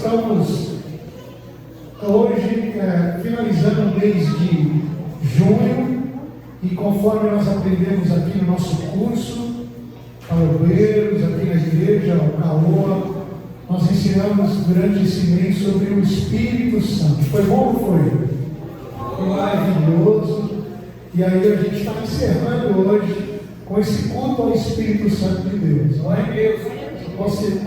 estamos hoje finalizando o mês de junho e conforme nós aprendemos aqui no nosso curso, para obreiros, aqui na igreja, o Caoa, nós ensinamos durante esse mês sobre o Espírito Santo. Foi bom ou foi? Foi maravilhoso. E aí a gente está encerrando hoje com esse culto ao Espírito Santo de Deus. Não é Deus? Se você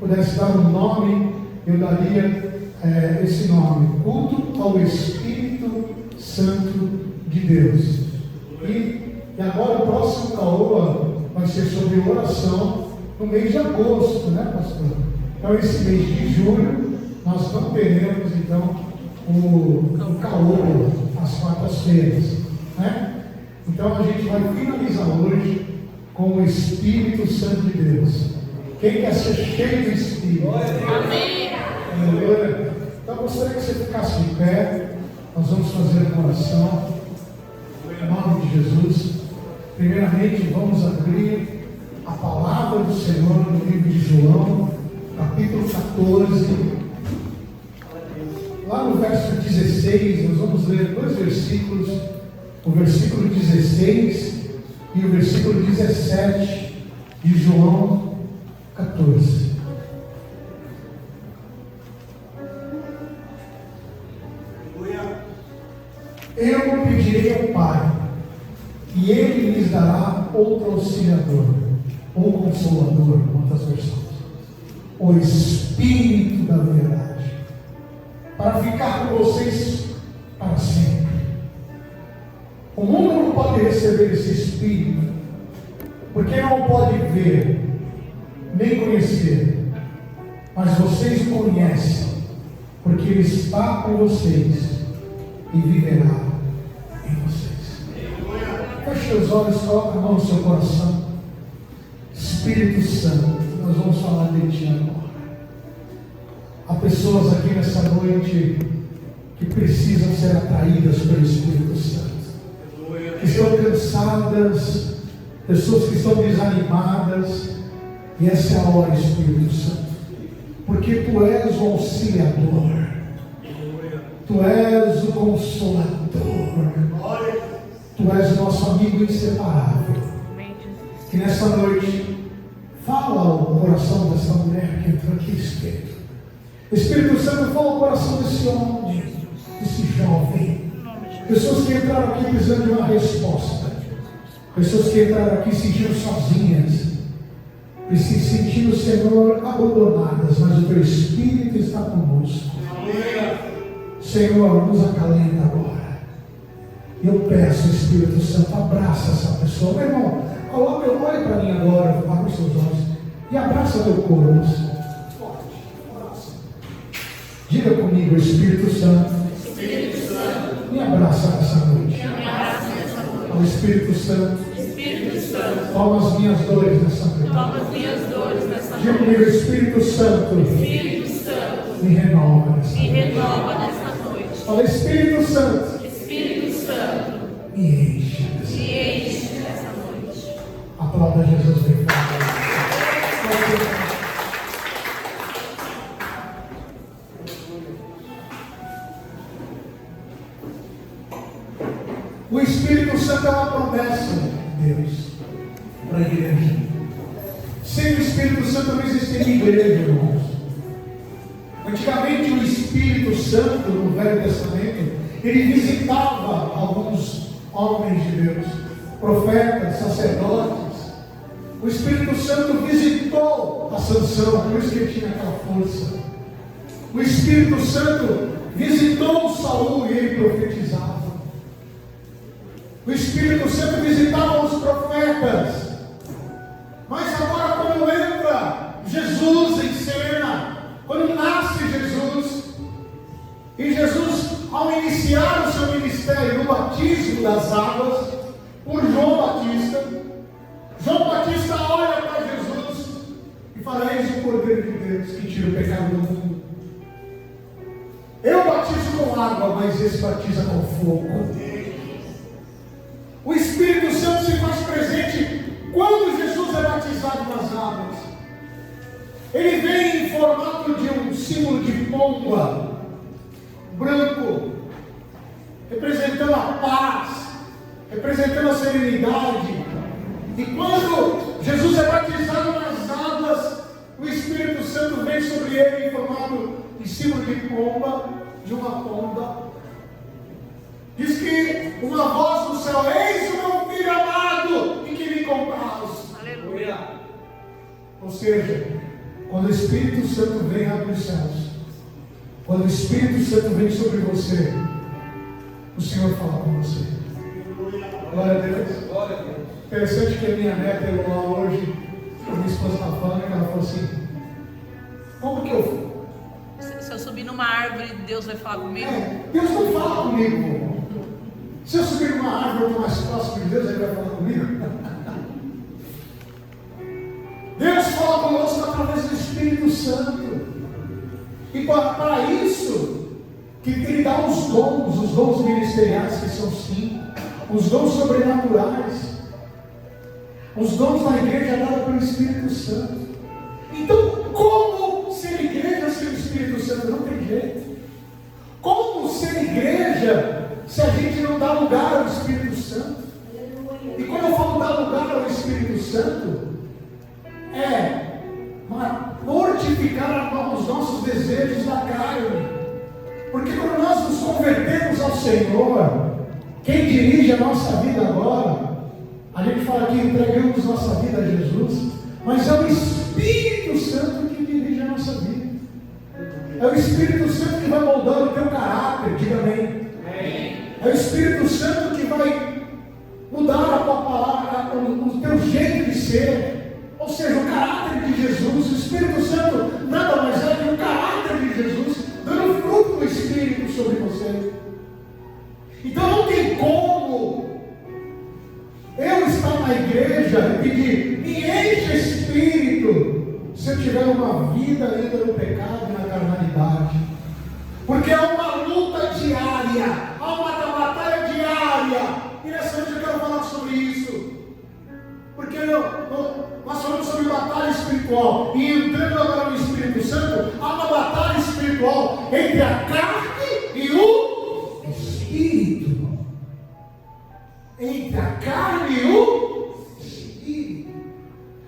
pudesse dar um nome, eu daria esse nome: culto ao Espírito Santo de Deus. E agora o próximo Caoa vai ser sobre oração no mês de agosto, né, pastor? Então esse mês de julho nós não teremos então o Caoa às quartas-feiras, né? Então a gente vai finalizar hoje com o Espírito Santo de Deus. Quem quer ser cheio do Espírito? Amém. Aleluia. Então eu gostaria que você ficasse de pé. Nós vamos fazer uma oração em nome de Jesus. Primeiramente vamos abrir a palavra do Senhor no livro de João, capítulo 14. Lá no verso 16, nós vamos ler dois versículos, o versículo 16 e o versículo 17 de João 14. Eu pedirei ao Pai, e Ele lhes dará outro auxiliador, ou consolador, quantas versões, o Espírito da verdade, para ficar com vocês para sempre. O mundo não pode receber esse Espírito, porque não pode ver, nem conhecer, mas vocês o conhecem, porque Ele está com vocês e viverá em vocês. Feche os olhos, coloque a mão no seu coração. Espírito Santo, nós vamos falar de Ti agora. Há pessoas aqui nessa noite que precisam ser atraídas pelo Espírito Santo, que estão cansadas, pessoas que estão desanimadas, e essa é a hora, Espírito Santo, porque Tu és o auxiliador, Tu és o consolador, Tu és o nosso amigo inseparável. Que nessa noite fala ao coração dessa mulher que entrou aqui, Espírito. Espírito Santo, fala ao coração desse homem, desse jovem. Pessoas que entraram aqui precisando de uma resposta. Pessoas que entraram aqui se sentindo sozinhas, se sentindo, Senhor, abandonadas, mas o Teu Espírito está conosco. Senhor, nos acalenta agora. Eu peço, Espírito Santo, abraça essa pessoa. Meu irmão, olhe para mim agora, abra os seus olhos e abraça teu corpo. Abraça. Diga comigo, Espírito Santo, me abraça nessa noite. O Espírito Santo, toma as minhas dores nessa noite. Diga comigo, Espírito Santo, me renova nessa noite. Fala, Espírito Santo, me enche nessa noite. Aplauda Jesus bem forte. O Espírito Santo é uma promessa de Deus para a igreja. Sem o Espírito Santo não existiria igreja, irmãos. Antigamente o Espírito Santo, no Velho Testamento, ele visitava alguns homens de Deus, profetas, sacerdotes. O Espírito Santo visitou a Sansão, por isso que ele tinha aquela força. O Espírito Santo visitou Saul e ele profetizava. O Espírito Santo visitava os profetas. Mas agora, quando entra Jesus em cena, quando nasce Jesus, e Jesus, ao iniciar o seu ministério no batismo das águas, por João Batista olha para Jesus e fala: eis o Cordeiro de Deus que tira o pecado do mundo. Eu batizo com água, mas esse batiza com fogo. O Espírito Santo se faz presente quando Jesus é batizado nas águas. Ele vem em formato de um pomba, branco, representando a paz, representando a serenidade. E quando Jesus é batizado nas águas, o Espírito Santo vem sobre ele em formato de símbolo de pomba, de uma pomba. Diz que uma voz do céu: eis o meu filho amado, em que me compraz. Aleluia. Ou seja, quando o Espírito Santo vem, abre os céus. Quando o Espírito Santo vem sobre você, o Senhor fala com você. Glória a Deus. Glória a Deus. Interessante que a minha neta eu lá hoje, a minha esposa está falando, ela falou assim: como que eu vou? Se eu subir numa árvore, Deus vai falar comigo? Deus não fala comigo, vovó. Se eu subir numa árvore, eu estou mais próximo de Deus, ele vai falar comigo. Deus fala conosco através do Espírito Santo. E para isso, que Ele dá os dons ministeriais, que são 5, os dons sobrenaturais, os dons da igreja dados pelo Espírito Santo. Então, como ser igreja sem o Espírito Santo? Não tem jeito. Como ser igreja se a gente não dá lugar ao Espírito Santo? E quando eu falo dar lugar ao Espírito Santo, é mortificar os nossos desejos da carne. Porque quando nós nos convertemos ao Senhor, quem dirige a nossa vida agora, a gente fala que entregamos nossa vida a Jesus, mas é o Espírito Santo que dirige a nossa vida. É o Espírito Santo que vai moldando o teu caráter, diga amém. É o Espírito Santo que vai mudar a tua palavra, o teu jeito de ser. Ou seja, o caráter de Jesus. O Espírito Santo nada mais é que o caráter de Jesus, dando fruto do Espírito sobre você. Então não tem como eu estar na igreja e pedir: me enche Espírito, se eu tiver uma vida ainda no pecado e na carnalidade. Porque há uma luta diária, há uma batalha diária. E nessa noite eu quero falar sobre isso. Porque nós falamos sobre batalha espiritual. E entrando agora no Espírito Santo, há uma batalha espiritual entre a carne e o Espírito. Entre a carne e o Espírito.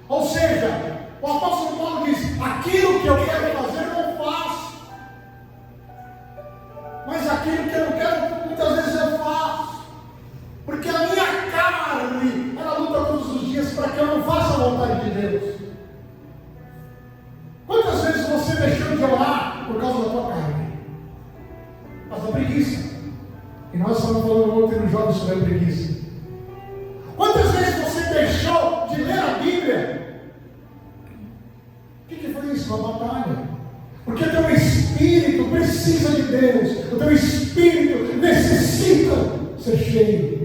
Ou seja, o apóstolo Paulo diz: aquilo que eu quero fazer eu não faço, mas aquilo que eu não quero muitas vezes eu faço. Porque a minha carne, ela luta todos os dias para que eu não faça a vontade de Deus. Quantas vezes você deixou de orar por causa da tua carne? Por causa da preguiça. E nós estamos falando ontem no jogo sobre a preguiça. Quantas vezes você deixou de ler a Bíblia? O que foi isso? Uma batalha. Porque o teu espírito precisa de Deus. O teu espírito necessita ser cheio.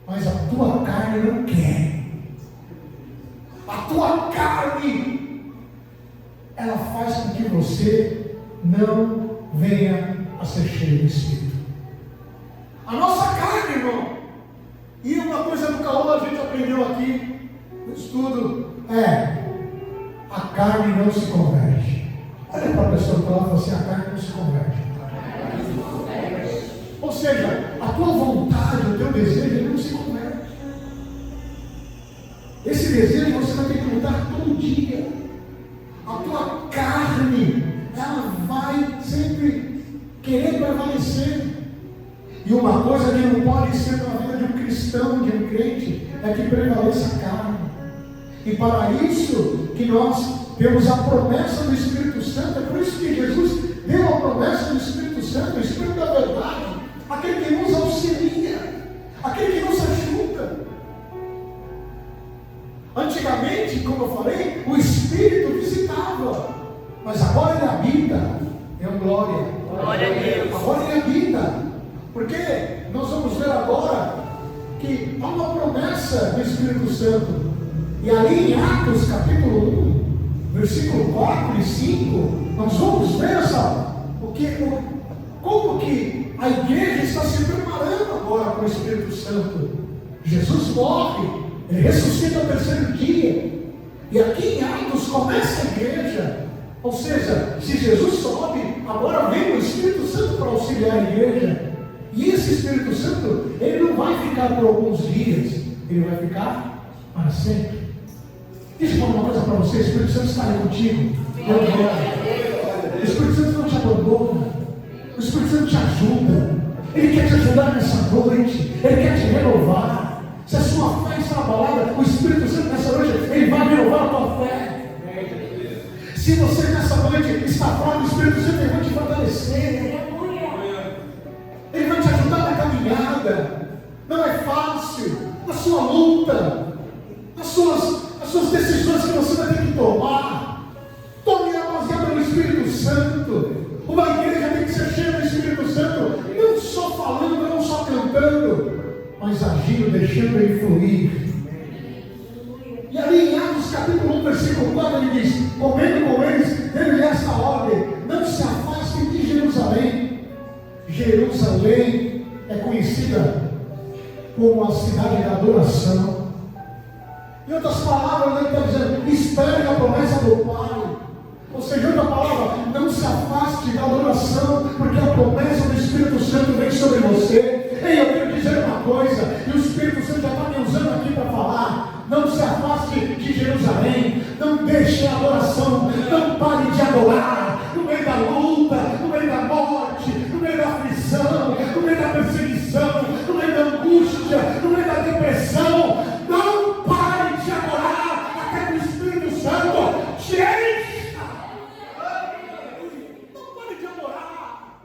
Mas a tua carne não quer. A tua carne, ela faz com que você não venha a ser cheio do Espírito. A nossa carne, irmão. E uma coisa do Caô a gente aprendeu aqui no estudo é: a carne não se converte. Olha para a pessoa que fala assim: a carne não se converte. Ou seja, a tua vontade, o teu desejo, ele não se converte. Esse desejo você vai ter que lutar todo dia. A tua carne, ela vai sempre querer prevalecer. E uma coisa que não pode ser na vida de um cristão, de um crente, é que prevaleça a carne. E para isso que nós temos a promessa do Espírito Santo. É por isso que Jesus deu a promessa do Espírito Santo, o Espírito da verdade, aquele que nos auxilia, aquele que nos ajuda. Antigamente, como eu falei, o Espírito visitava, mas agora ele habita. É glória. Glória a Deus. Agora ele habita. Porque nós vamos ver agora que há uma promessa do Espírito Santo. E ali em Atos capítulo 1, versículo 4 e 5, nós vamos ver como que a igreja está se preparando agora com o Espírito Santo. Jesus morre, ele ressuscita no terceiro dia. E aqui em Atos começa a igreja. Ou seja, se Jesus sobe, agora vem o Espírito Santo para auxiliar a igreja. E esse Espírito Santo, ele não vai ficar por alguns dias, ele vai ficar para sempre. Deixa eu falar uma coisa para você: o Espírito Santo está aí contigo. O Espírito Santo não te abandona, o Espírito Santo te ajuda, ele quer te ajudar nessa noite, ele quer te renovar. Se a sua fé está abalada, o Espírito Santo nessa noite, ele vai renovar a tua fé. Se você nessa noite está fora do Espírito Santo, ele vai te fortalecer. Ele vai te ajudar na caminhada. Não é fácil. A sua luta, as suas decisões que você vai ter que tomar. Tome baseada no Espírito Santo. Uma igreja tem que ser cheia do Espírito Santo. Não só falando, não só cantando, mas agindo, deixando ele fluir. E ali em Atos capítulo 1, versículo 4, ele diz: comendo com eles, deu-lhe esta ordem: não se afastem de Jerusalém. Jerusalém é conhecida como a cidade da adoração. Em outras palavras, ele está dizendo: espere a promessa do Pai. Ou seja, outra palavra, não se afaste da adoração, porque a promessa do Espírito Santo vem sobre você. Ei, eu quero dizer uma coisa, e o Espírito Santo já está me usando aqui para falar: não se afaste de Jerusalém, não deixe a adoração, não pare de adorar, no meio da luta, no meio da morte, no meio da aflição, no meio da perseguição, no meio da angústia, no meio da depressão. Não pare de adorar até que o Espírito Santo te encha. Não pare de adorar,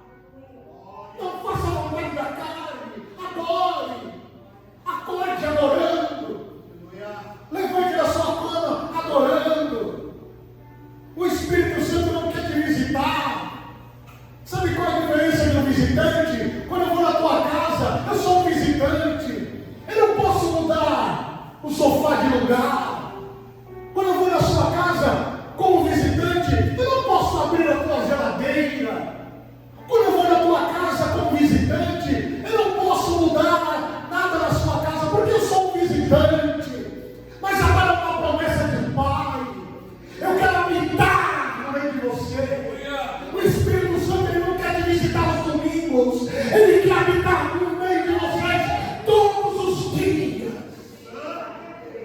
não faça a vontade da carne, acorde adorando, levante da sua cama adorando. O Espírito Santo não quer te visitar. Sabe qual é a diferença de um visitante? Quando eu vou na tua casa, eu sou um visitante, eu não posso mudar o sofá de lugar. Quando eu vou na sua casa como visitante, eu não posso abrir a tua geladeira. Quando eu vou na tua casa como visitante, eu não posso mudar nada na sua casa, porque eu sou um visitante. Mas agora é uma promessa de Pai. Eu quero habitar no meio de você. O Espírito Santo, ele não quer te visitar aos domingos, ele quer habitar no meio de vocês todos os dias.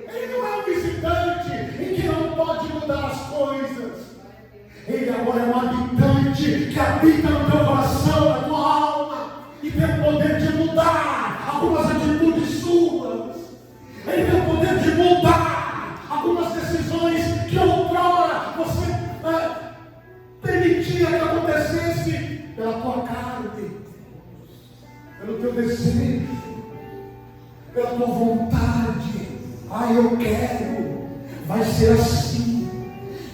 Ele não é um visitante em que não pode mudar as coisas. Ele agora é um habitante que habita no teu coração, na tua alma, e tem o poder de mudar algumas atitudes suas. Ele tem o poder de mudar algumas decisões que outrora você permitia que acontecesse pela tua carne, pelo teu desejo, pela tua vontade. Eu quero, vai ser assim,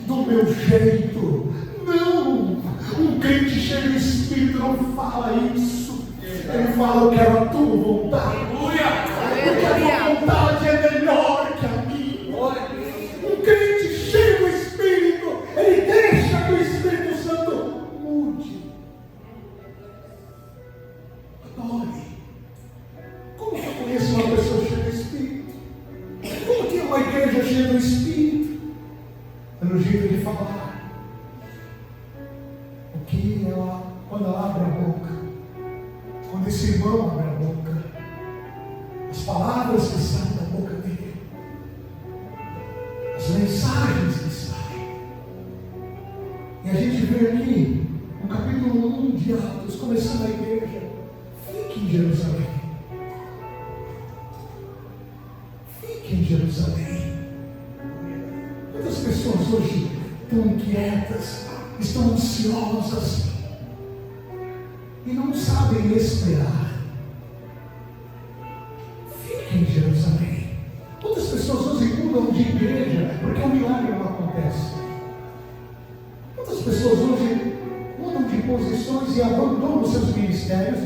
do meu jeito. Não, um crente cheio do Espírito não fala isso. Ele fala: eu quero a tua vontade. Porque a tua vontade é melhor que a minha. Um crente cheio do Espírito, ele deixa que o Espírito Santo mude. Adore. Como que eu conheço uma pessoa cheia do Espírito? Como que é uma igreja cheia do Espírito? Pelo jeito de falar. O que ela, quando ela abre a boca, quando esse irmão abre a boca, as palavras que saem da boca dele, as mensagens que saem. E a gente vê aqui no capítulo 1 de Atos, começando a igreja: fique em Jerusalém. Fique em Jerusalém. Muitas pessoas hoje estão inquietas, estão ansiosas e não sabem esperar. Fique em Jerusalém. Muitas pessoas hoje mudam de igreja porque o milagre não acontece. Muitas pessoas hoje mudam de posições e abandonam seus ministérios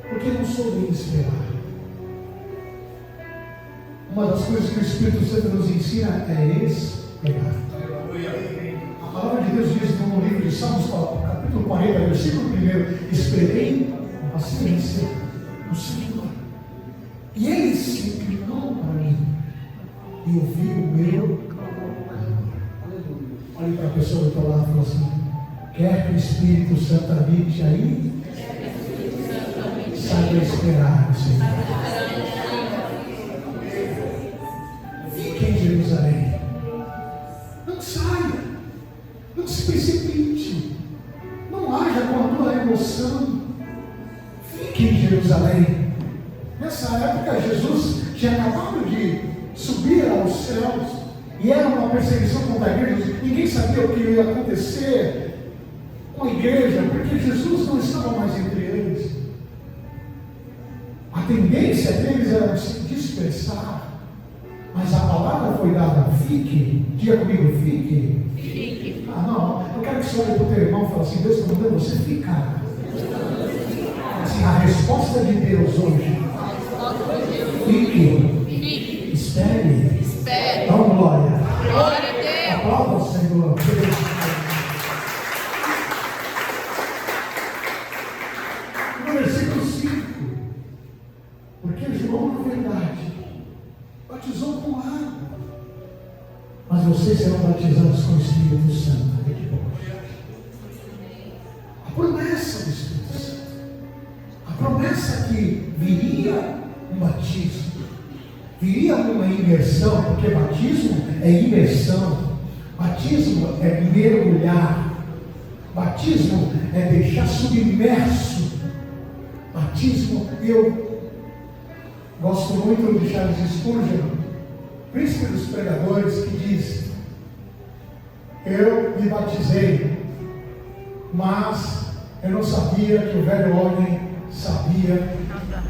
porque não soubem esperar. Uma das coisas que o Espírito Santo nos ensina é esperar. A palavra de Deus diz no livro de Salmos, capítulo 40, versículo 1: esperei com paciência no Senhor, e Ele se inclinou para mim e ouviu o meu clamor. Olhe para pessoa do teu lado e fala assim: quer que o Espírito Santo habite aí? Saiba esperar, Senhor. Fique em Jerusalém. Não saia. Não se precipite. Não haja com a tua emoção. Fique em Jerusalém. Nessa época, Jesus tinha acabado de subir aos céus. E era uma perseguição contra a igreja. Ninguém sabia o que ia acontecer com a igreja, porque Jesus não estava mais entre eles. A tendência deles era se dispersar. Mas a palavra foi dada: fique. Diga comigo: fique. Fique. Ah, não. Eu quero que você olhe para o teu irmão e fale assim: Deus está mandando você ficar. Assim, a resposta de Deus hoje: fique. Fique. Espere. Espere. Dá uma glória. Glória a Deus. Aplauda o Senhor. No versículo 5. Porque João, na verdade, batizou com água, mas vocês serão batizados com o Espírito Santo. A promessa do Espírito Santo. A promessa que viria um batismo. Viria uma imersão, porque batismo é imersão, batismo é mergulhar, batismo é deixar submerso, batismo. Eu gosto muito de Charles Spurgeon, príncipe dos pregadores, que diz: eu me batizei, mas eu não sabia que o velho homem sabia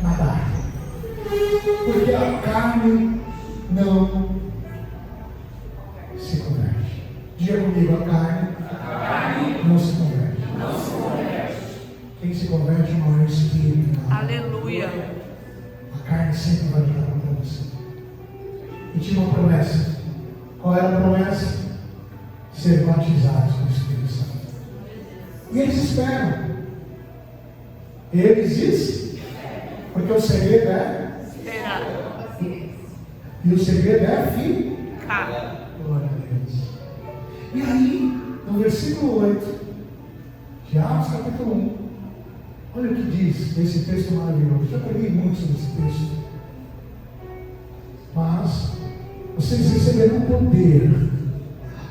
nadar. Porque a carne não se converte. Diga comigo: a carne não se converte. Quem se converte não é o Espírito. Aleluia. A carne sempre vai lutar contra você. E tinha uma promessa. Qual era a promessa? Ser batizados com o Espírito Santo. E eles esperam. Eles dizem, porque o segredo é. E o segredo é ficar. Glória a Deus. E aí, no versículo 8 de Atos capítulo 1, olha o que diz esse texto maravilhoso. Já preguei muito sobre esse texto. Mas vocês receberão poder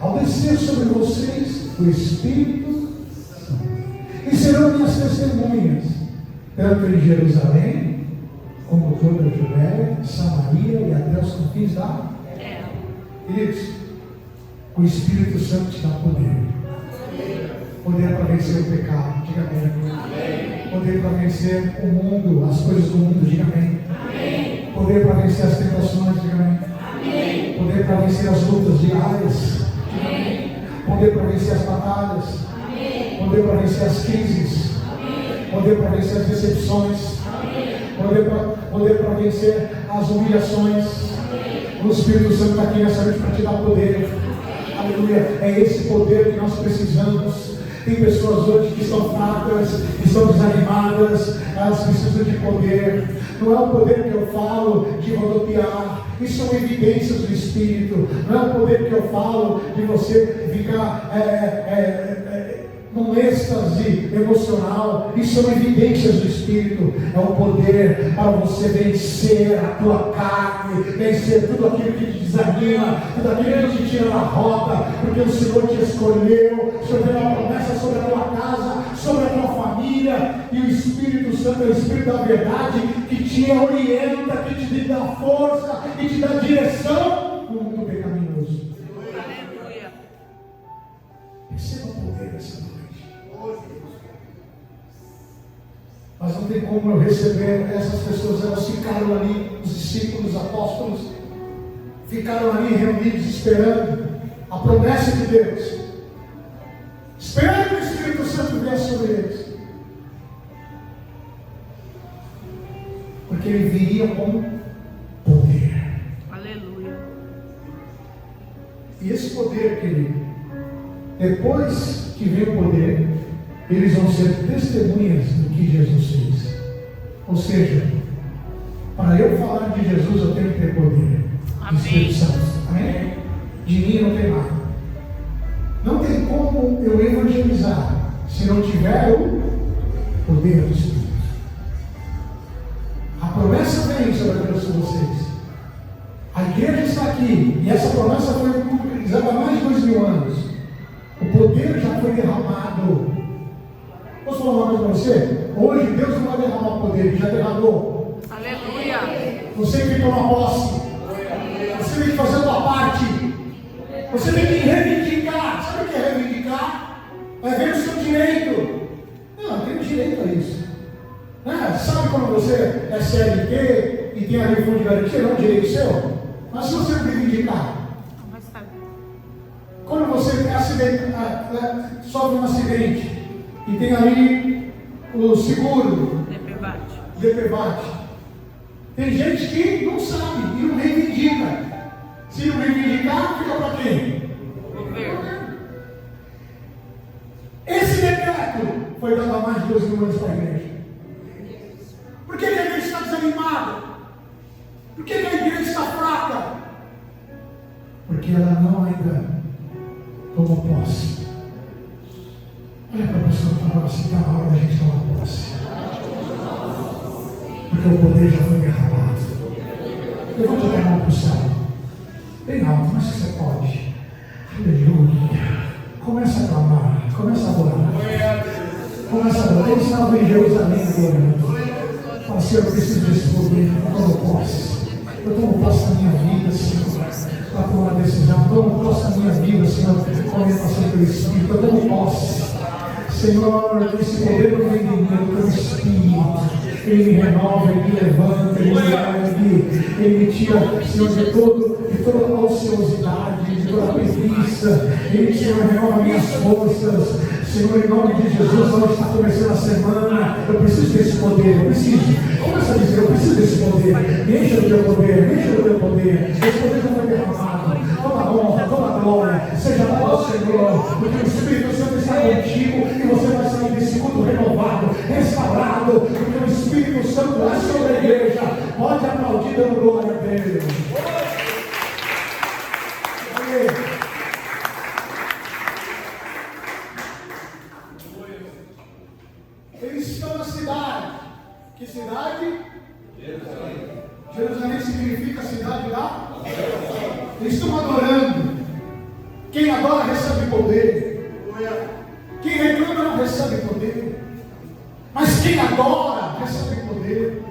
ao descer sobre vocês o Espírito Santo, e serão minhas testemunhas, tanto em Jerusalém, como toda a Judéia, Samaria e até os confins da terra. Queridos, o Espírito Santo te dá poder. Poder para vencer o pecado, diga amém. Poder para vencer o mundo, as coisas do mundo, diga amém. Poder para vencer as tentações, diga amém. Poder para vencer as lutas diárias. Poder para vencer as batalhas. Poder para vencer as crises. Poder para vencer as decepções. Poder para vencer as humilhações. O Espírito Santo está aqui nessa noite para te dar poder. Aleluia. É esse poder que nós precisamos. Tem pessoas hoje que estão fracas, que estão desanimadas, elas precisam de poder. Não é o poder que eu falo de rodopiar, isso são evidências do Espírito. Não é o poder que eu falo de você ficar num êxtase emocional, isso são evidências do Espírito. É o poder para você vencer a tua carne, vencer tudo aquilo que te desanima, tudo aquilo que te tira da rota, porque o Senhor te escolheu. O Senhor tem uma promessa sobre a tua casa, sobre a tua família, e o Espírito Santo é o Espírito da verdade que te orienta, que te dá força, que te dá direção no mundo pecaminoso. Aleluia. Receba o poder dessa noite. Mas não tem como eu receber essas pessoas. Elas ficaram ali, os discípulos, os apóstolos, ficaram ali reunidos, esperando a promessa de Deus, esperando que o Espírito Santo viesse sobre eles, porque ele viria com poder. Aleluia. E esse poder, querido, depois que vem o poder, eles vão ser testemunhas do que Jesus fez. Ou seja, para eu falar de Jesus, eu tenho que ter poder. Amém. Espírito Santo. Amém? De mim não tem nada. Não tem como eu evangelizar se não tiver o poder do Espírito? A promessa vem sobre a vida de vocês. A igreja está aqui e essa promessa foi concretizada há mais de 2000 anos. O poder já foi derramado. Posso falar uma coisa para você? Hoje Deus não vai derramar o poder, Ele já derramou. Aleluia. Você tem que tomar posse. Você tem que fazer a sua parte. Você tem que reivindicar. Sabe o que é reivindicar? É ver o seu direito. Não, eu tenho direito a isso. Sabe quando você é CLT e tem a lei de fundo de garantia? Não é um direito seu? Mas se você não reivindicar, quando você sofre um acidente e tem ali o seguro, DPVAT, tem gente que não sabe e não reivindica. Se não reivindicar, fica para quem? Governo. Esse decreto foi dado há mais de 12 anos para a igreja. Por que a igreja está desanimada? Por que a igreja está fraca? Porque ela não ainda tomou posse. Olha para a pessoa que está assim, está na hora da gente tomar posse. Porque o poder já foi derramado. Levanta a mão para o céu. Bem alto, mas que você pode. Aleluia. Começa a clamar, começa a adorar. Começa a adorar. Eles estavam em Jerusalém adorando. Fala, Senhor, eu preciso desse poder. Eu tomo posse. Eu tomo posse da minha vida, Senhor. Para tomar uma decisão. Eu tomo posse da minha vida, Senhor. Com a orientação pelo Espírito. Eu tomo posse. Senhor, esse poder não vem de mim, é do teu Espírito. Ele me renova, Ele me levanta, Ele me ergue, Ele me tira, Senhor, de toda a ociosidade, de toda a preguiça. Ele, Senhor, renova minhas forças. Senhor, em nome de Jesus, nós está começando a semana. Eu preciso desse poder, eu preciso. Começa a dizer, eu preciso desse poder. Me encha do teu poder, me encha do teu poder. Esse poder já foi derramado. Toda honra, toda glória, seja dada ao Senhor, porque o Espírito Santo está contigo e você vai sair desse culto renovado, restaurado, porque o Espírito Santo é sobre a igreja. Pode aplaudir dando glória a Deus. Eles estão na cidade. Que cidade? Jerusalém. Jerusalém significa cidade lá? Eles estão adorando. Quem adora recebe poder. Quem reclama não recebe poder. Mas quem adora recebe poder.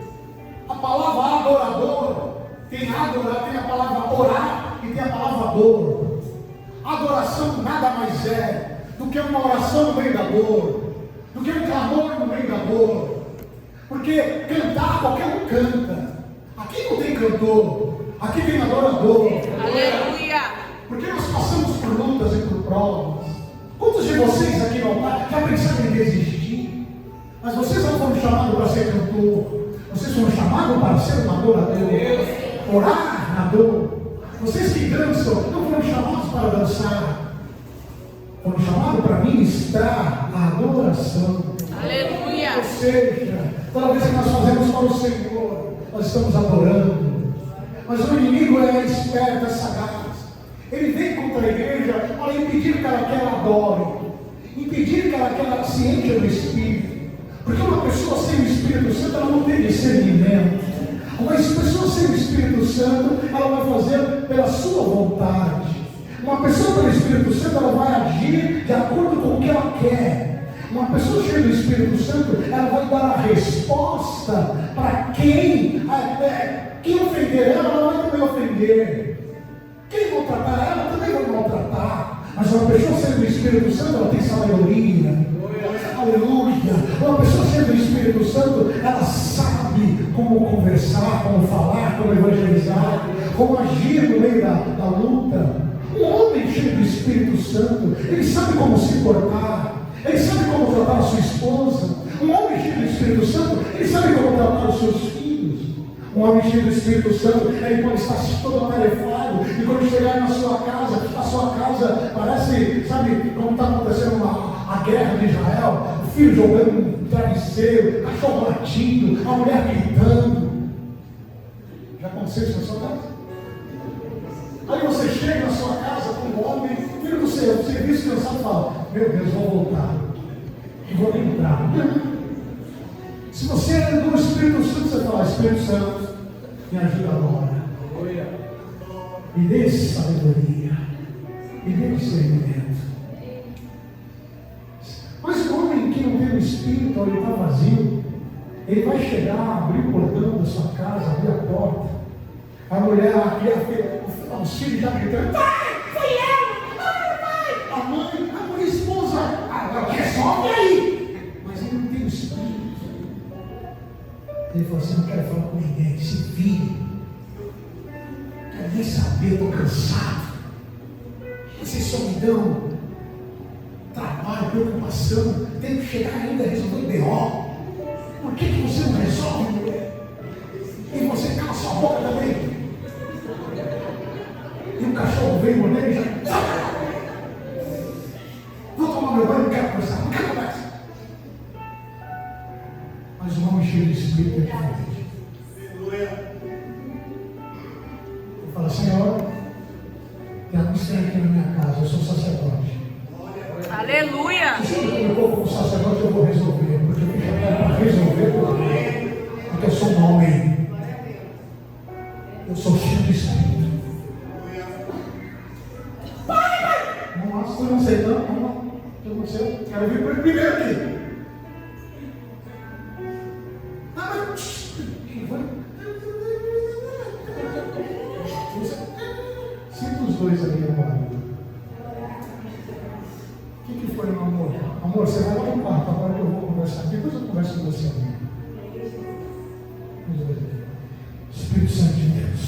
A palavra adorador tem adorar, tem a palavra orar e tem a palavra dor. Adoração nada mais é do que uma oração no meio da dor, do que um clamor no meio da dor. Porque cantar qualquer um canta. Aqui não tem cantor, aqui tem adorador. Aleluia. Porque nós passamos por lutas e por provas. Quantos de vocês aqui no altar já pensaram em desistir? Mas vocês não foram chamados para ser cantor. Vocês foram chamados para ser um adorador. Orar na dor. Vocês que dançam não foram chamados para dançar. Foram chamados para ministrar a adoração. Aleluia. Ou seja, toda vez que nós fazemos para o Senhor, nós estamos adorando. Mas o inimigo é esperto, é sagaz. Ele vem contra a igreja para impedir que ela adore, impedir que ela se encha do Espírito. Porque uma pessoa sem o Espírito Santo, ela não tem discernimento. Uma pessoa sem o Espírito Santo, ela vai fazer pela sua vontade. Uma pessoa pelo Espírito Santo, ela vai agir de acordo com o que ela quer. Uma pessoa cheia do Espírito Santo, ela vai dar a resposta para quem ofender ela vai também ofender. Quem maltratar ela também vai maltratar. Mas uma pessoa cheia do Espírito Santo, ela tem sabedoria. Aleluia. Uma pessoa cheia do Espírito Santo, ela sabe como conversar, como falar, como evangelizar, como agir no meio da luta. Um homem cheio do Espírito Santo, ele sabe como se portar, ele sabe como tratar a sua esposa. Um homem cheio do Espírito Santo, ele sabe como tratar os seus filhos. Um homem cheio do Espírito Santo, ele pode estar todo atarefado, e quando chegar na sua casa, a sua casa parece, sabe, como está acontecendo a guerra de Israel, o filho jogando um travesseiro, cachorro latindo, a mulher gritando. Já aconteceu isso na sua casa? Aí você chega na sua casa com um homem, filho do seu serviço cansado, fala: meu Deus, vou voltar. E vou entrar. Se você é do Espírito Santo, você fala, Espírito Santo, me ajuda agora. Me dê sabedoria. Me dê discernimento. Mas o homem que não tem o Espírito, ele está vazio, ele vai chegar, abrir o portão da sua casa, abrir a porta. A mulher, os filhos já gritando, pai, foi eu, pai. A mãe, a esposa, resolve aí. Mas ele não tem o Espírito. Ele falou assim, não quero falar com ninguém, se vire. Não quero nem saber, estou cansado. Vocês só me dão trabalho, preocupação, tem que chegar ainda a resolver o B.O. Por que você não resolve, mulher? E você cala sua boca também. E o cachorro vem morder e já... Vou tomar meu banho, não quero conversar, não quero conversa. Mas o homem cheio de Espírito é diferente. Eu falo, Senhor, tem algo estranho aqui na minha casa, eu sou sacerdote. Aleluia. Se você me colocou como sacerdote, eu vou resolver. Porque eu fui chamado para resolver, porque eu sou um homem. Eu sou cheio de Espírito. Vamos lá, se tu não aceitando, vamos lá. O que aconteceu? Quero vir para ele primeiro aqui. Sinta os dois ali agora. O que foi, meu amor? Amor, você vai lá no quarto, agora que eu vou conversar. Depois eu converso com você, amor. Espírito Santo de Deus.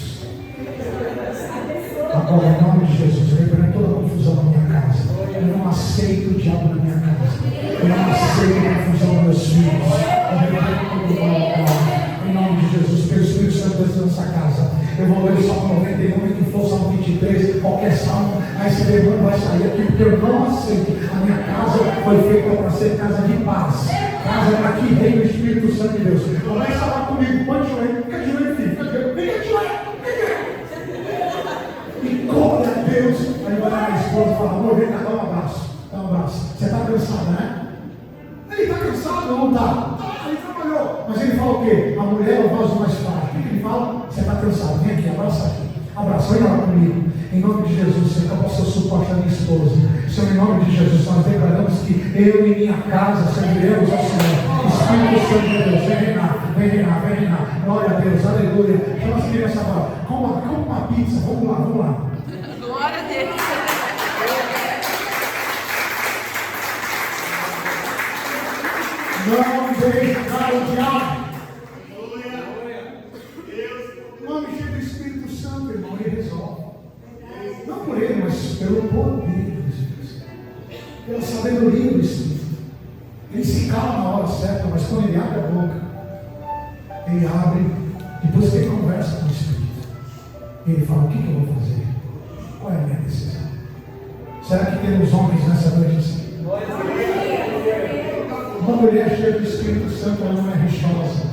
Agora, em nome de Jesus, eu repreendo toda a confusão na minha casa. Eu não aceito o diabo na minha casa. Eu não aceito a confusão dos meus filhos. Eu repreendo todo o mal agora. Em nome de Jesus, pelo Espírito Santo dentro dessa casa. Eu vou ler o Salmo 91 e que for o Salmo 23, qualquer salmo, aí esse demônio vai sair aqui, porque eu não aceito. A minha casa foi feita para ser casa de paz. Casa para que reina o Espírito Santo de Deus. Começa a falar comigo, põe joelho, fica de joelho, filho, fica de joelho, fica de joelho. E glória a Deus. Aí vai lá na esposa e fala, amor, vem cá, dá um abraço. Dá um abraço. Você está cansado, né? Ele está cansado, não está? Ele trabalhou. Mas ele fala o quê? A mulher é o vaso mais frágil. O que ele fala? Você está cansado, vem aqui, abraça aqui. Abraça, vem lá comigo. Em nome de Jesus, Senhor, que eu possa suportar a minha esposa. Senhor, em nome de Jesus, nós declaramos que eu e minha casa serviremos ao Senhor. Espírito Santo de Deus, vem reinar, vem reinar, vem reinar. Glória a Deus, aleluia. Chama as crianças agora. Coma uma pizza, vamos lá, vamos lá. Glória a Deus. Não deixar o diabo. O nome cheio do Espírito Santo, irmão, ele resolve. Não por ele, mas pelo poder do Espírito Santo. Pela sabedoria do Espírito. Ele se cala na hora certa, mas quando ele abre a boca, ele abre, depois que ele conversa com o Espírito. Ele fala, o que eu vou fazer? Qual é a minha decisão? Será que temos homens nessa noite assim? Uma mulher cheia do Espírito Santo, ela não é rixosa.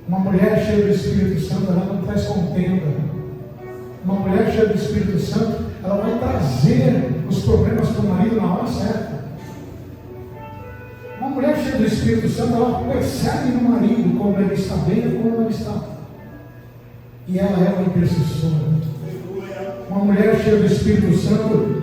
Uma mulher cheia do Espírito Santo, ela não traz contenda. Uma mulher cheia do Espírito Santo, ela vai trazer os problemas para o marido na hora certa. Uma mulher cheia do Espírito Santo, ela percebe no marido como ele está bem e como ele está. E ela é uma intercessora. Uma mulher cheia do Espírito Santo,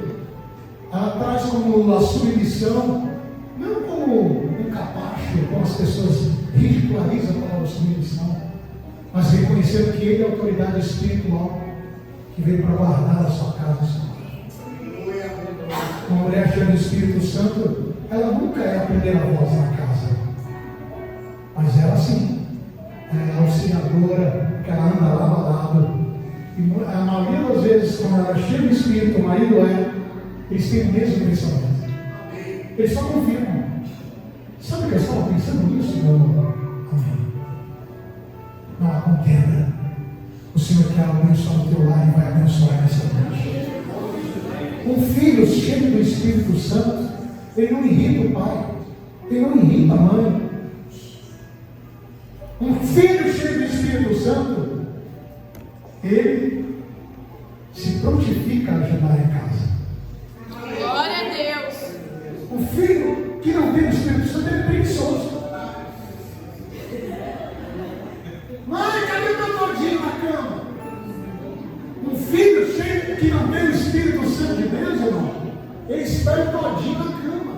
ela traz como a sua missão, não como um capacho, como as pessoas ridicularizam a palavra submissão, mas reconhecendo que ele é a autoridade espiritual que veio para guardar a sua casa. Uma mulher cheia do Espírito Santo, ela nunca é a primeira voz na casa, mas ela sim, ela é auxiliadora, que ela anda lado a lado. E a maioria das vezes, quando ela é cheia do Espírito, o marido eles têm o mesmo pensamento. Eles só confirmam. Sabe o que eu estava pensando nisso, meu amor? Amém. Não há contenda. O Senhor quer abençoar o teu lar e vai abençoar nessa noite. Um filho cheio do Espírito Santo, ele não irrita o pai, ele não irrita a mãe. Um filho cheio do Espírito Santo, ele se prontifica a ajudar em casa. Glória a Deus. filho que não tem o Espírito Santo é preguiçoso. Mãe, cadê o meu todinho na cama? Um filho cheio que não tem o Espírito Santo de Deus, irmão, ele espera o todinho na cama.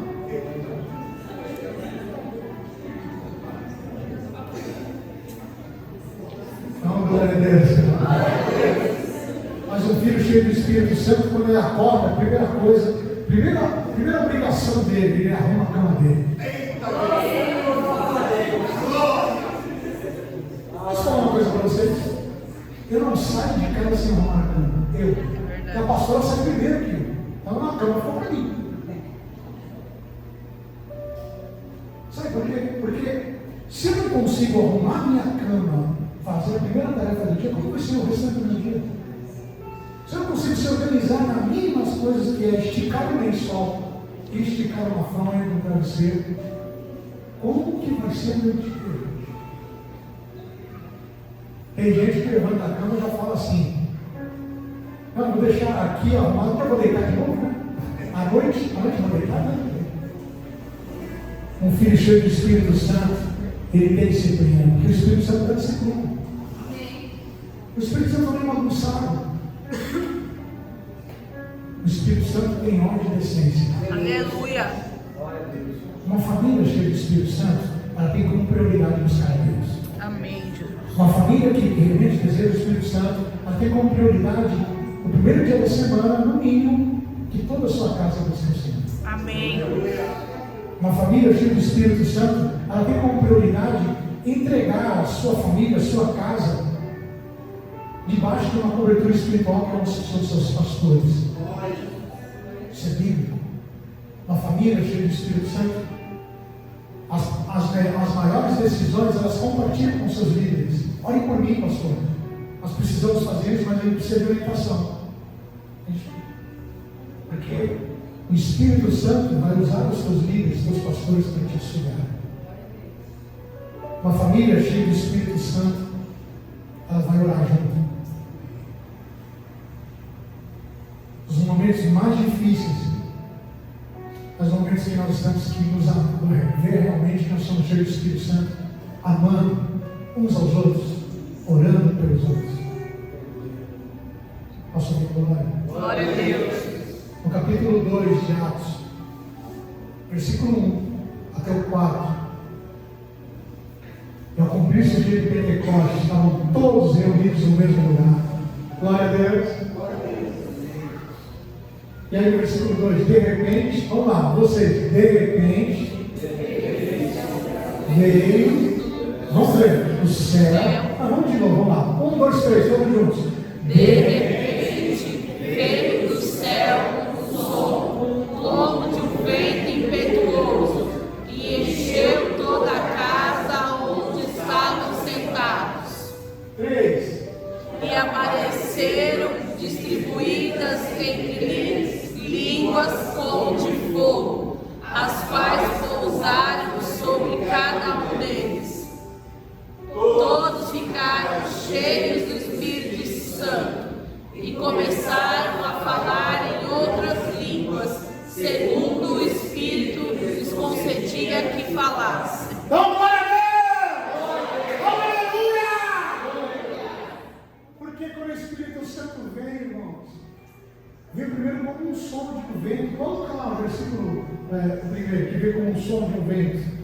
Então, glória a Deus. Mas um filho cheio do Espírito Santo, quando ele acorda, a primeira coisa, primeira obrigação dele, ele arruma a cama dele. Posso falar uma coisa para vocês? Eu não saio de casa sem arrumar a cama. A pastora sai primeiro que eu. Então na cama foi para mim. Sabe por quê? Porque se eu não consigo arrumar minha cama, fazer a primeira tarefa do dia, como vai ser o restante do dia? Se eu não consigo se organizar nas mínimas coisas, que é esticar o lençol e esticar uma fronha no travesseiro, como que vai ser o meu dia? Tem gente que levanta a cama e já fala assim: não, vou deixar aqui arrumado para vou deitar de novo, né? À noite vou deitar, né? Um filho cheio do Espírito Santo, ele tem disciplina, porque o Espírito Santo dá disciplina. O Espírito Santo não é bagunçado. O Espírito Santo tem ordem e decência. Aleluia. Uma família cheia do Espírito Santo, ela tem como prioridade buscar a Deus. Amém, Jesus. Uma família que realmente deseja o Espírito Santo, ela tem como prioridade, no primeiro dia da semana, no mínimo, que toda a sua casa busque o Senhor. Amém. Uma família cheia do Espírito Santo, ela tem como prioridade entregar a sua família, a sua casa, debaixo de uma cobertura espiritual que são os seus pastores. Isso é bíblico. Uma família cheia do Espírito Santo, as maiores decisões elas compartilham com seus líderes. Olhem por mim, pastor. Nós precisamos fazer isso, mas a gente precisa de orientação. Porque o Espírito Santo vai usar os seus líderes, os seus pastores para te auxiliar. Uma família cheia do Espírito Santo, ela vai orar junto. Os momentos mais difíceis, os momentos que nós temos que nos ver realmente que nós somos cheios do Espírito Santo, amando uns aos outros, orando pelos outros. Posso ouvir glória? Glória a Deus. No capítulo 2 de Atos, versículo 1 até o 4, e ao cumprir-se o dia de Pentecostes, estavam todos reunidos no mesmo lugar. Glória a Deus. E aí no versículo 2, de repente, vamos lá, vocês, de repente, veio, vamos ver, o céu, vamos de novo, vamos lá, 1, 2, 3, vamos juntos. De repente, veio do céu um som, como de um vento impetuoso, e encheu toda a casa onde estavam sentados. 3. E apareceram distribuídas entre línguas como de fogo, as quais pousaram sobre cada um deles. Todos ficaram cheios do Espírito Santo e começaram a falar em outras línguas, segundo o Espírito lhes concedia que falassem. Então, glória a Deus! Aleluia! Porque quando o Espírito Santo vem, irmãos, vem primeiro como um som de um vento. Coloca lá o versículo primeiro, que vem como um som de um vento.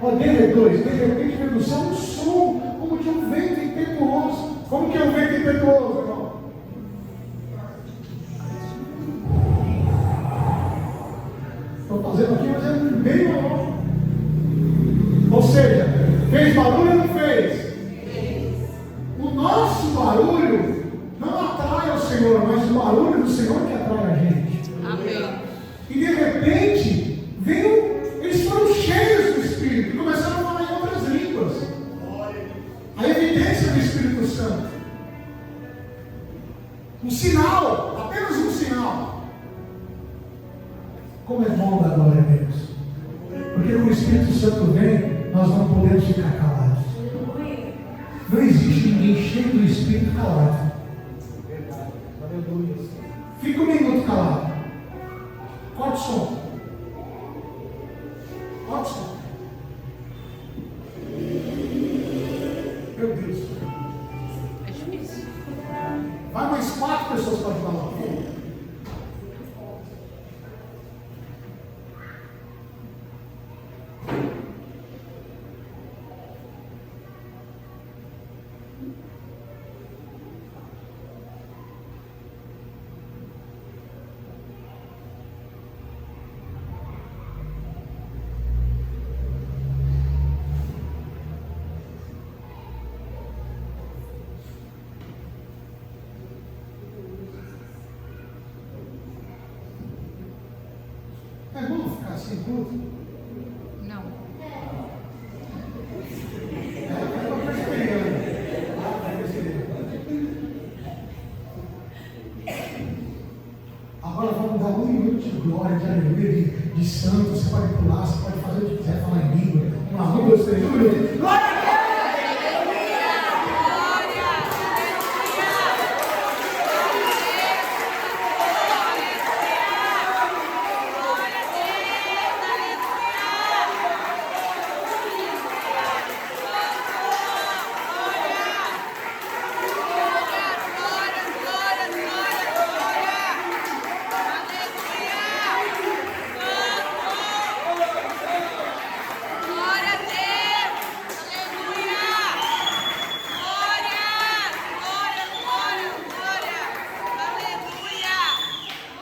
D2, de repente vem do céu um som como de um vento impetuoso. Como que é um vento impetuoso, irmão? Estou fazendo aqui, mas é bem maior. Ou seja, fez barulho ou não fez? O nosso barulho não atrai ao Senhor, mas o barulho do Senhor que atrai a gente. Amém. E de repente, eles foram cheios do Espírito e começaram a falar em outras línguas. A evidência do Espírito Santo. Um sinal, apenas um sinal. Como é bom dar glória a Deus. Porque quando o Espírito Santo vem, nós não podemos ficar calados. Não existe ninguém cheio do Espírito calado. Fica um minuto calado. Corta o som. Quantos? Meu Deus. É difícil. Vai mais 4 pessoas para ajudar lá. É bom ficar assim tudo? Não. Agora vamos dar 1 minuto de glória, de aleluia, de santo. Você pode pular, você pode fazer o que quiser, falar em língua. Vamos lá, 1, 2, 3, 1 minuto. Glória a Deus!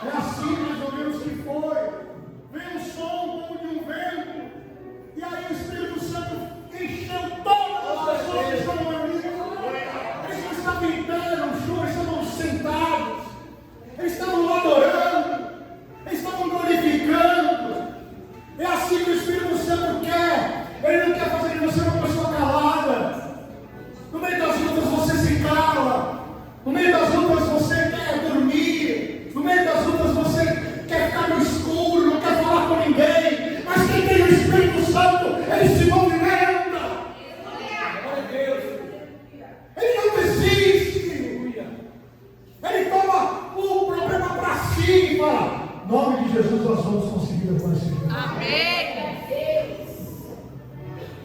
É assim mais ou menos que foi. Veio um som como de um vento. E aí o Espírito Santo encheu todas as pessoas que estavam ali. Eles não estavam gritando, eles estavam sentados. Eles estavam adorando. Eles estavam glorificando. É assim que o Espírito Santo quer. Ele não quer fazer de você uma pessoa calada. No meio das lutas você se cala. No meio das lutas você quer dormir. No meio das lutas você quer ficar no escuro, não quer falar com ninguém. Mas quem tem o Espírito Santo, ele se movimenta. Ele não desiste. Ele toma o problema para si e fala: em nome de Jesus nós vamos conseguir depois esse jogo. Amém.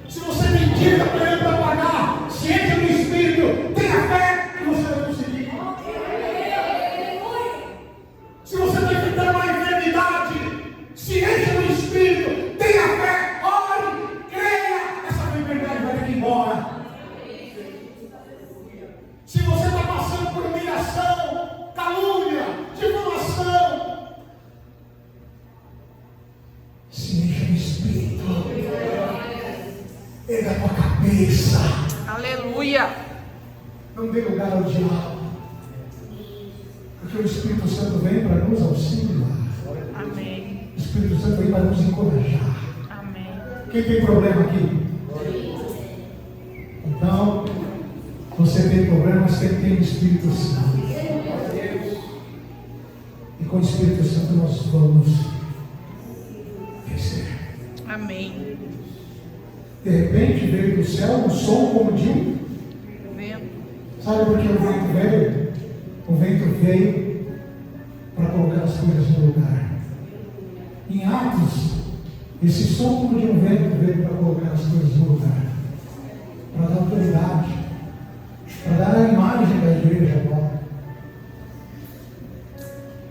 Se você tem dívida para ele para pagar, se entra no Espírito, tenha fé que você vai conseguir. Se você está enfrentando uma enfermidade, se entra no Espírito, tenha fé, ore, creia, essa enfermidade vai ter que ir embora. Se você está passando por humilhação, calúnia, difamação, se encha no Espírito, erga a tua cabeça, Aleluia. não dê lugar ao diabo, porque o Espírito Santo vem para nos auxiliar. Amém. O Espírito Santo vem para nos encorajar. Amém. Quem tem problema aqui? Então, você tem problema, mas quem tem o Espírito Santo? E com o Espírito Santo nós vamos vencer. Amém. De repente veio do céu um som como de um. Vento. Sabe por que o vento veio? O vento veio para colocar as coisas no lugar. Em Atos, esse som como de um vento veio para colocar as coisas no lugar. Para dar autoridade. Para dar a imagem da igreja agora.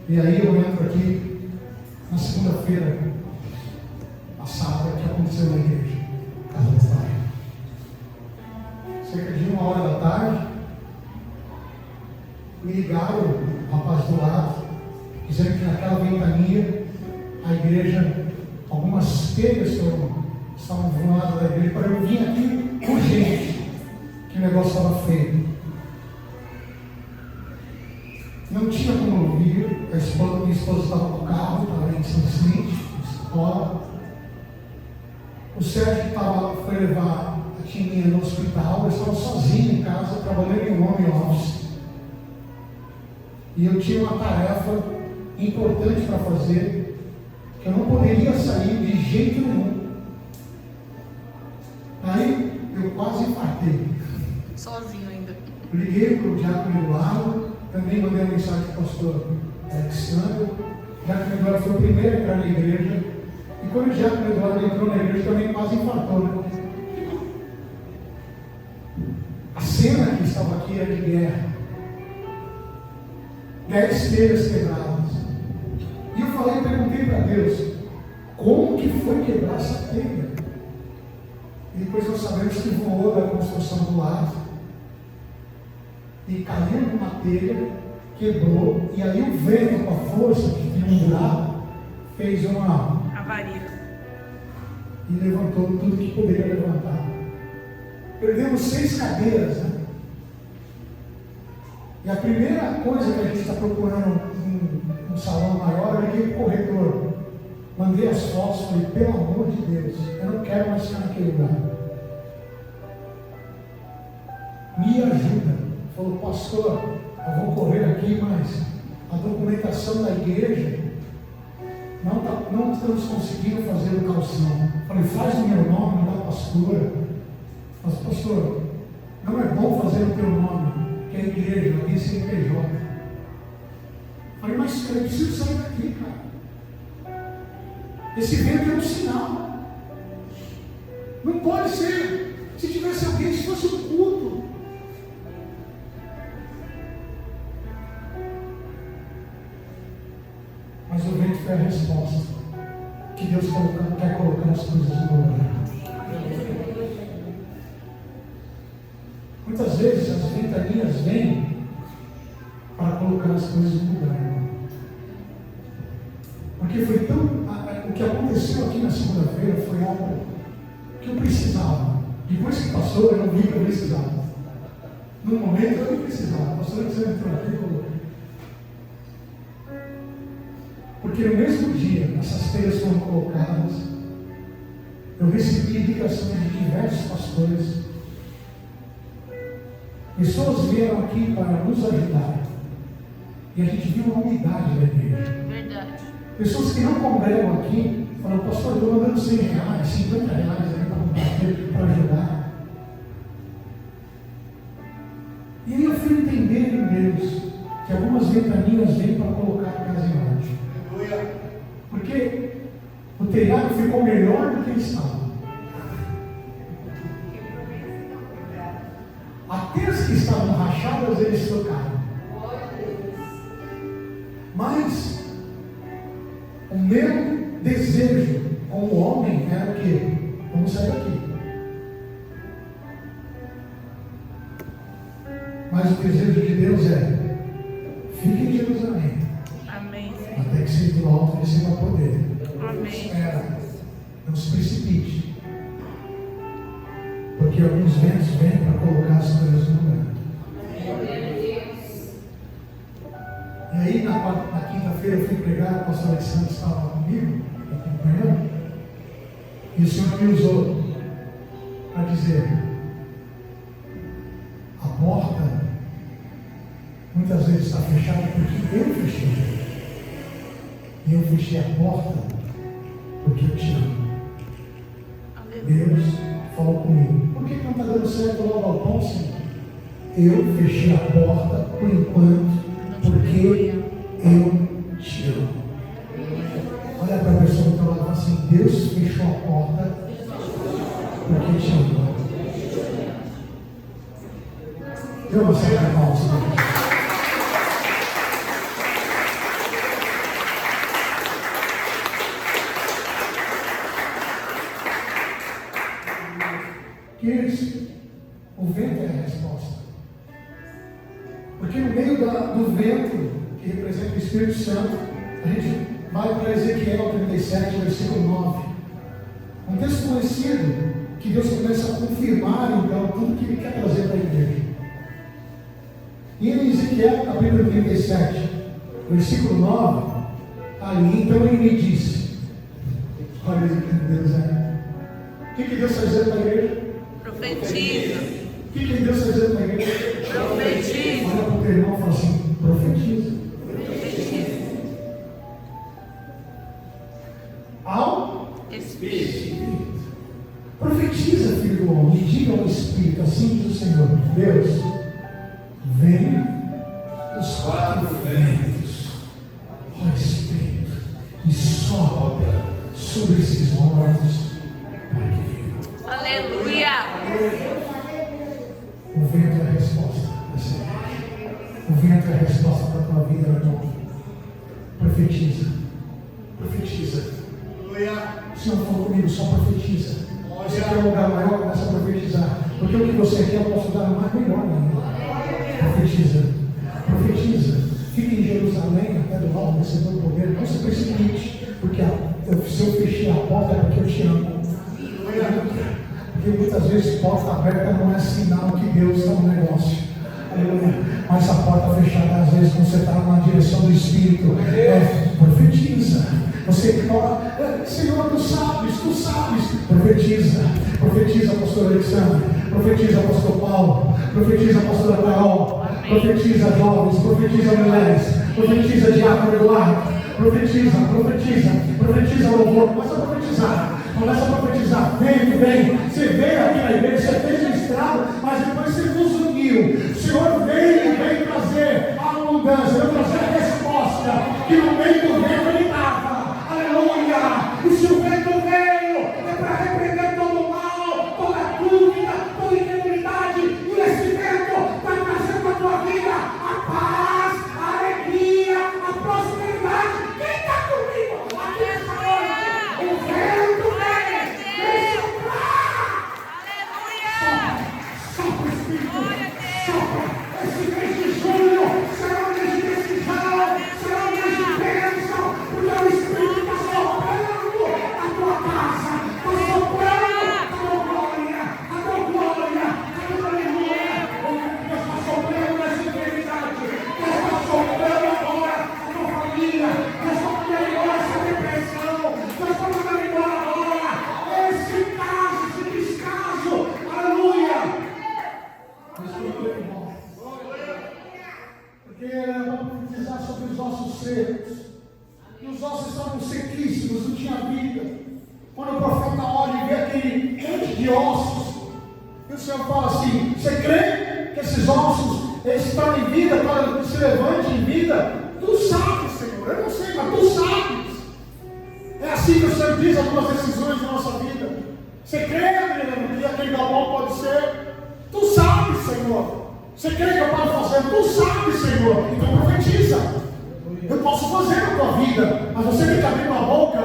E aí eu entro aqui na segunda-feira passada, o que aconteceu na igreja. Casa do Pai. Cerca de 1h me ligaram, o rapaz do lado, dizendo que naquela ventania, a igreja, algumas telhas que estavam do lado da igreja, para eu vir aqui urgente, que o negócio estava feio. Não tinha como eu vir, minha esposa estava no carro, estava em São Vicente, escola. O Sérgio foi levar a Tininha no hospital, eu estava sozinho em casa, trabalhando em home office. E eu tinha uma tarefa importante para fazer, que eu não poderia sair de jeito nenhum. Aí eu quase infartei. Sozinho ainda. Liguei para o diácono Eduardo, também mandei uma mensagem para o pastor Alexandre. O diácono Eduardo foi o primeiro a entrar na igreja. E quando o diácono Eduardo entrou na igreja, também quase infartou, né? A cena que estava aqui era de guerra. 10 telhas quebradas. E eu perguntei para Deus, como que foi quebrar essa telha? E depois nós sabemos que voou da construção do lado e caiu numa telha, quebrou, e aí o vento, com a força que tinha um buraco, fez uma avaria e levantou tudo que poderia levantar. Perdemos 6 cadeiras, né? E a primeira coisa que a gente está procurando um salão maior é aquele corredor. Mandei as fotos, falei, pelo amor de Deus, eu não quero mais ficar naquele lugar. Me ajuda. Falou, pastor, eu vou correr aqui, mas a documentação da igreja não estamos conseguindo fazer o calção. Falei, faz o meu nome da pastora. Mas, pastor, não é bom fazer o teu nome, que é a igreja, aqui é CNPJ. Falei, mas eu preciso sair daqui, cara. Esse vento é um sinal. Não pode ser. Se tivesse alguém, se fosse um culto. Mas o vento foi a resposta que Deus quer colocar as coisas no lugar. Muitas vezes as ventanias vêm para colocar as coisas no lugar. Porque foi tão. O que aconteceu aqui na segunda-feira foi algo que eu precisava. Depois que passou, eu não vi que eu precisava. No momento eu não precisava. A pastora que entrou aqui e falou. Porque no mesmo dia, essas telhas foram colocadas, eu recebi indicações de diversos pastores. Pessoas vieram aqui para nos ajudar. E a gente viu uma unidade da igreja. Verdade. Pessoas que não congregam aqui, falam, pastor, eu estou mandando 100 reais, 50 reais para ajudar. E aí eu fui entender em Deus que algumas ventanias vêm para colocar a casa em ordem. Porque o telhado ficou melhor do que ele estava. Até as que estavam rachadas, eles trocaram. Mas o meu desejo como homem era o quê? Vamos sair daqui. Mas o desejo de Deus é: fique em Jerusalém. Amém. Até que seja do alto receba poder. Amém. Espera. Não se precipite. Porque alguns ventos vêm para colocar as coisas no lugar. E aí na quinta-feira eu fui pregar, o pastor Alexandre estava comigo, acompanhando, e o Senhor me usou para dizer: a porta muitas vezes está fechada porque eu fechei. E eu fechei a porta porque eu te amo. Deus falou comigo: por que não está dando certo logo ao pão, Senhor? Eu fechei a porta por enquanto porque eu te amo. Olha para a pessoa que está lá e fala assim: Deus fechou a porta porque te ama. Deu uma salva de palmas. Queridos, o vento é a resposta. Porque no meio do vento, que representa o Espírito Santo, a gente vai para Ezequiel 37, versículo 9. Um texto conhecido, que Deus começa a confirmar então tudo que Ele quer trazer para a igreja. E em Ezequiel capítulo 37, versículo 9, ali então Ele me disse: olha o que Deus é. O que Deus está dizendo para a igreja? Profetiza. O que Deus está dizendo para a igreja? Profetiza. Olha para o teu irmão e fala assim: profetiza. Ao Espírito. Profetiza, filho do homem, e diga ao Espírito, assim diz o Senhor: Deus, venha os 4 ventos, ó Espírito, e sopra sobre esse esses mortos para que vivam. Aleluia. O vento é a resposta dessa igreja. O vento é a resposta para a tua vida, meu irmão. Profetiza. Profetiza. O Senhor falou comigo, só profetiza. Você quer um lugar maior, começa a profetizar. Porque o que você quer, eu posso dar mais melhor ainda. Profetiza. Profetiza. Fique em Jerusalém, até do alto, recebendo o poder. Não se precipite, porque se eu fechei a porta é porque eu te amo. Porque muitas vezes porta aberta não é sinal que Deus está no negócio. Aleluia. Mas a porta fechada, às vezes, quando você está na direção do Espírito, profetiza. Você fala, Senhor, tu sabes. Profetiza. Profetiza, pastor Alexandre. Profetiza, pastor Paulo. Profetiza, pastora Carol. Profetiza, jovens. Profetiza, mulheres. Profetiza, diácono Eduardo. Profetiza, louvor. Começa a profetizar. Vem. Você veio aqui na igreja, você fez o estrado, mas depois você nos uniu. O Senhor vem trazer a mudança, veio trazer a resposta que no meio do vento ele estava. Aleluia! O seu vento veio, é para repreender todo o mal, toda dúvida, toda incredulidade. E esse vento vai trazer para a tua vida a paz, a alegria, a prosperidade. Quem está comigo aqui nessa noite? O vento vem soprar. Sopra o Espírito, sopra. Esse mês de julho será um mês de decisão, será um mês de bênção, porque o Espírito está soprando a tua casa, está soprando a tua glória, a tua aleluia. Deus está soprando nessa eternidade, Deus está soprando agora a tua família, Deus está mandando embora essa depressão, Deus está mandando embora agora esse caso, esse descaso, aleluia. Porque vamos precisar sobre os ossos secos. E os ossos estavam sequíssimos, não tinha vida. Quando o profeta olha e vê aquele monte de ossos, e o Senhor fala assim: você crê que esses ossos estão em vida, para que se levante em vida? Tu sabes, Senhor, eu não sei, mas tu sabes. É assim que o Senhor diz algumas decisões da nossa vida. Você crê, Adriano, que aquele galpão pode ser? Tu sabes, Senhor. Você crê que eu posso fazer? Tu sabes, Senhor. Então profetiza. Eu posso fazer na tua vida, mas você tem que abrir uma boca,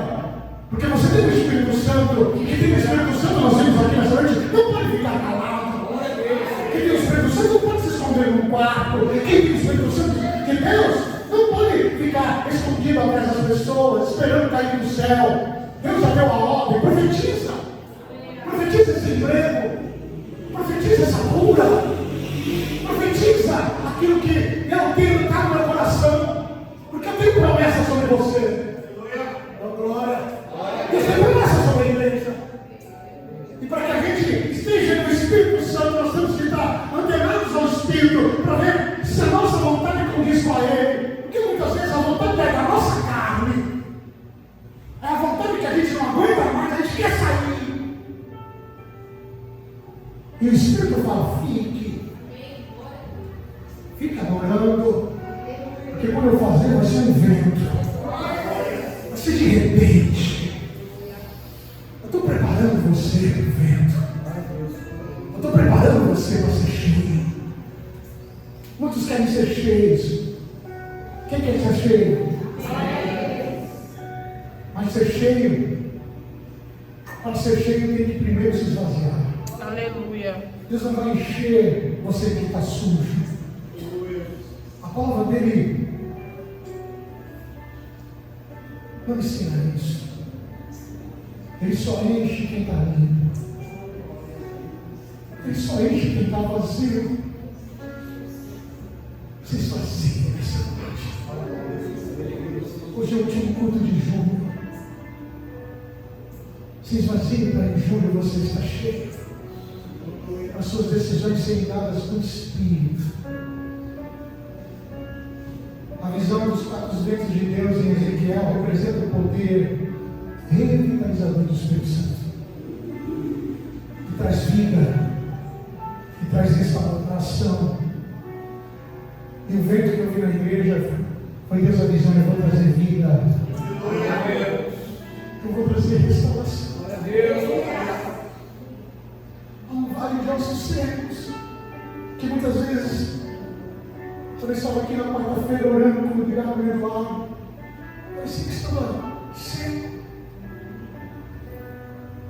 porque você tem o Espírito Santo. E quem tem o Espírito Santo, nós vimos aqui nessa noite, não pode ficar calado. Quem tem o Espírito Santo não pode se esconder num quarto. Quem tem o Espírito Santo de Deus não pode ficar escondido atrás das pessoas, esperando cair do céu. Deus já deu a ordem. Profetiza. Profetiza esse emprego. Profetiza essa cura. Profetiza aquilo que eu tenho no meu coração. Porque eu tenho promessa sobre você. Glória. Deus tem promessa sobre a igreja. E para que a gente esteja no Espírito Santo, nós temos que estar antenados ao Espírito para ver se a nossa vontade condiz com a Ele. Porque muitas vezes a vontade é da nossa carne. É a vontade que a gente não aguenta mais, a gente quer sair. E o Espírito fala: fica adorando, porque quando eu fazer vai ser um vento, vai ser de repente. Eu estou preparando você para o vento, eu estou preparando você para ser cheio. Muitos querem ser cheios. Quem quer ser cheio? Mas ser cheio, para ser cheio tem que primeiro se esvaziar. Aleluia. Deus não vai encher você que está sujo. A palavra dele não ensina isso. Ele só enche quem está limpo. Ele só enche quem está vazio. Se esvazie nessa noite. Hoje é o último culto de julho. Se esvazie para em julho você está cheio. As suas decisões serem dadas com o Espírito. A visão dos quatro ventos de Deus em Ezequiel representa o poder revitalizador do Espírito Santo, que traz vida, que traz restauração. E o vento que eu vi na igreja foi Deus avisando: eu vou trazer vida, eu vou trazer restauração. Há um vale de ossos secos, que muitas vezes, quando eu estava aqui na quarta-feira orando, quando ligava no meu vale, parecia que estava seco.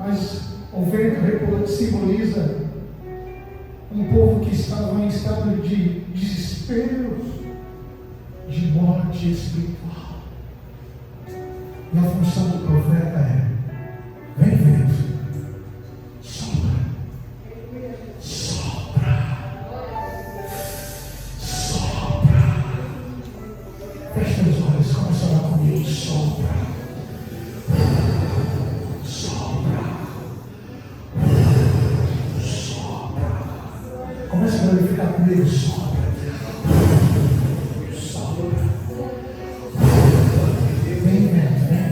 Mas o vento simboliza um povo que estava em estado de desespero, de morte espiritual. E a função do profeta é: vem vento, sopra, sopra, sopra. Feche os olhos, começa a orar comigo. Sopra, sopra, sopra. Começa a glorificar comigo. Sopra, sopra. Vem vento, vem.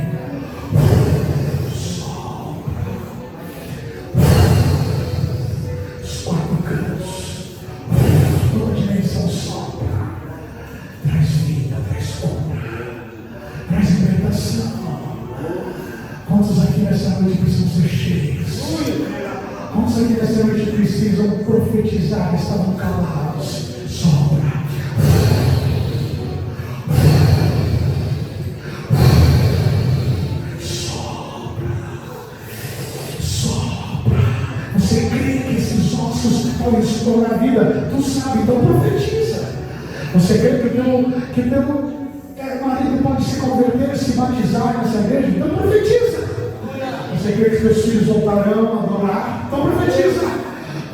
Quantos aqui nessa noite precisam ser cheios? Quantos aqui nessa noite precisam profetizar? Estavam calados. Sobra. Sobra. Sobra. Você crê que esses ossos vão estourar a vida? Tu sabe, então profetiza. Você crê que teu marido pode se converter, se batizar nessa igreja? Então profetiza. Você crê que seus filhos voltarão a adorar? Então profetiza.